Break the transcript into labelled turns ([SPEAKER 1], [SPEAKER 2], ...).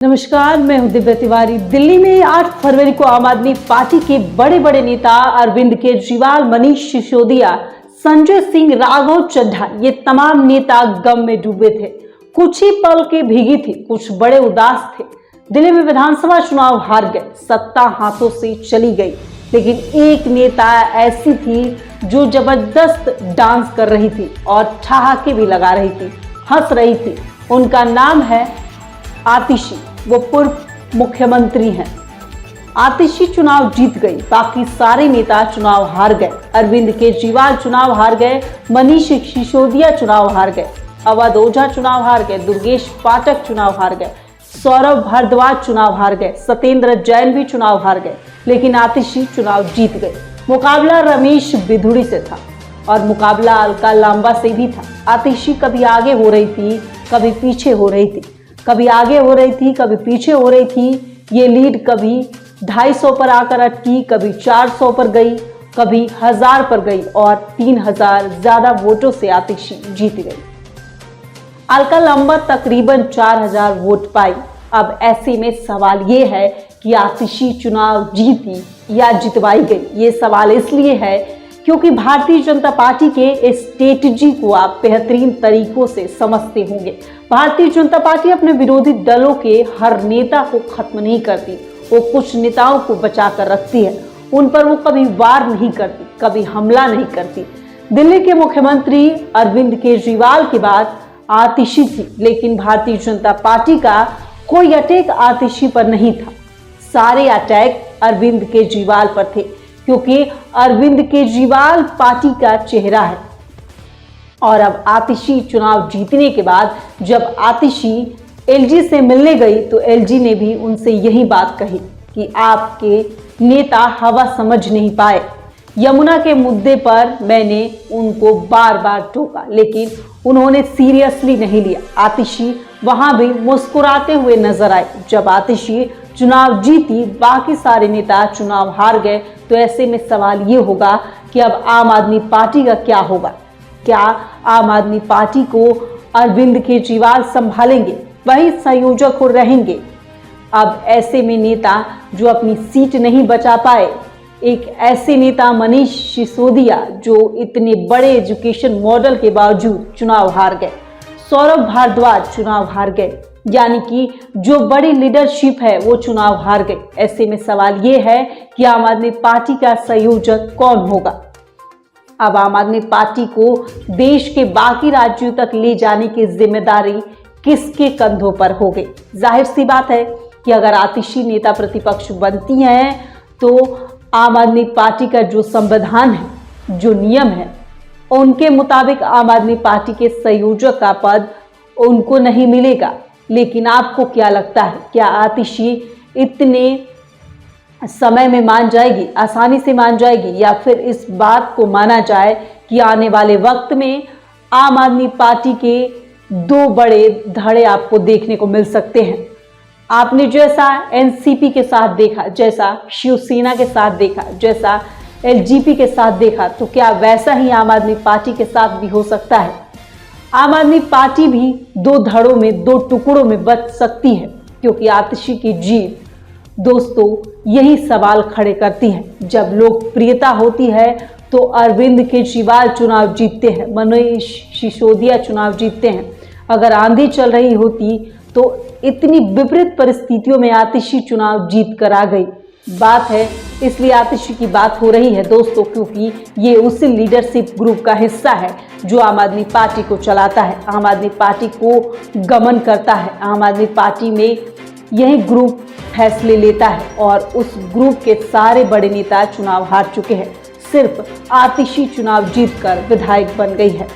[SPEAKER 1] नमस्कार, मैं हूं दिव्या तिवारी। दिल्ली में 8 फरवरी को आम आदमी पार्टी के बड़े बड़े नेता अरविंद केजरीवाल, मनीष सिसोदिया, संजय सिंह, राघव चड्ढा, ये तमाम नेता गम में डूबे थे। कुछ ही पल के भीगी थी, कुछ बड़े उदास थे। दिल्ली में विधानसभा चुनाव हार गए, सत्ता हाथों से चली गई, लेकिन एक नेता ऐसी थी जो जबरदस्त डांस कर रही थी और ठहाके भी लगा रही थी, हंस रही थी। उनका नाम है आतिशी। वो पूर्व मुख्यमंत्री हैं। आतिशी चुनाव जीत गई, बाकी सारे नेता चुनाव हार गए। अरविंद केजरीवाल चुनाव हार गए, मनीष सिसोदिया चुनाव हार गए, अवध ओझा चुनाव हार गए, दुर्गेश पाठक चुनाव हार गए, सौरभ भारद्वाज चुनाव हार गए, सत्येंद्र जैन भी चुनाव हार गए, लेकिन आतिशी चुनाव जीत गए। मुकाबला रमेश बिधूड़ी से था और मुकाबला अलका लांबा से भी था। आतिशी कभी आगे हो रही थी, कभी पीछे हो रही थी, कभी आगे हो रही थी, कभी पीछे हो रही थी। ये लीड कभी 250 पर आकर अटकी, कभी 400 पर गई, कभी 1000 पर गई और 3000 ज्यादा वोटों से आतिशी जीत गई। अलका लांबा तकरीबन 4000 वोट पाई। अब ऐसे में सवाल ये है कि आतिशी चुनाव जीती या जितवाई गई। ये सवाल इसलिए है क्योंकि भारतीय जनता पार्टी के स्ट्रेटजी को आप बेहतरीन तरीकों से समझते होंगे। भारतीय जनता पार्टी अपने विरोधी दलों के हर नेता को खत्म नहीं करती, वो कुछ नेताओं को बचा कर रखती है। उन पर वो कभी वार नहीं करती, कभी हमला नहीं करती। दिल्ली के मुख्यमंत्री अरविंद केजरीवाल के बाद आतिशी थी, लेकिन भारतीय जनता पार्टी का कोई अटैक आतिशी पर नहीं था। सारे अटैक अरविंद केजरीवाल पर थे, क्योंकि अरविंद केजरीवाल पार्टी का चेहरा है। और अब आतिशी चुनाव जीतने के बाद जब आतिशी एलजी से मिलने गई तो एलजी ने भी उनसे यही बात कही कि आपके नेता हवा समझ नहीं पाए। यमुना के मुद्दे पर मैंने उनको बार बार टोका, लेकिन उन्होंने सीरियसली नहीं लिया। आतिशी वहां भी मुस्कुराते हुए नजर आए। जब आतिशी चुनाव जीती, बाकी सारे नेता चुनाव हार गए, तो ऐसे में सवाल ये होगा कि अब आम आदमी पार्टी का क्या होगा। क्या आम आदमी पार्टी को अरविंद केजरीवाल संभालेंगे, वही संयोजक हो रहेंगे? अब ऐसे में नेता जो अपनी सीट नहीं बचा पाए, एक ऐसे नेता मनीष सिसोदिया जो इतने बड़े एजुकेशन मॉडल के बावजूद चुनाव हार गए, सौरभ भारद्वाज चुनाव हार गए, यानी कि जो बड़ी लीडरशिप है वो चुनाव हार गई। ऐसे में सवाल ये है कि आम आदमी पार्टी का संयोजक कौन होगा। अब आम आदमी पार्टी को देश के बाकी राज्यों तक ले जाने की जिम्मेदारी किसके कंधों पर हो गई? जाहिर सी बात है कि अगर आतिशी नेता प्रतिपक्ष बनती हैं तो आम आदमी पार्टी का जो संविधान है, जो नियम है, उनके मुताबिक आम आदमी पार्टी के संयोजक का पद उनको नहीं मिलेगा। लेकिन आपको क्या लगता है, क्या आतिशी इतने समय में मान जाएगी, आसानी से मान जाएगी, या फिर इस बात को माना जाए कि आने वाले वक्त में आम आदमी पार्टी के 2 बड़े धड़े आपको देखने को मिल सकते हैं? आपने जैसा एनसीपी के साथ देखा, जैसा शिवसेना के साथ देखा, जैसा एलजेपी के साथ देखा, तो क्या वैसा ही आम आदमी पार्टी के साथ भी हो सकता है? आम आदमी पार्टी भी 2 धड़ों में, 2 टुकड़ों में बच सकती है, क्योंकि आतिशी की जीत दोस्तों यही सवाल खड़े करती है। जब लोकप्रियता होती है तो अरविंद केजरीवाल चुनाव जीतते हैं, मनीष सिसोदिया चुनाव जीतते हैं। अगर आंधी चल रही होती तो इतनी विपरीत परिस्थितियों में आतिशी चुनाव जीत कर आ गई। बात है, इसलिए आतिशी की बात हो रही है दोस्तों, क्योंकि ये उसी लीडरशिप ग्रुप का हिस्सा है जो आम आदमी पार्टी को चलाता है, आम आदमी पार्टी को गमन करता है। आम आदमी पार्टी में यही ग्रुप फैसले लेता है और उस ग्रुप के सारे बड़े नेता चुनाव हार चुके हैं। सिर्फ आतिशी चुनाव जीतकर विधायक बन गई है।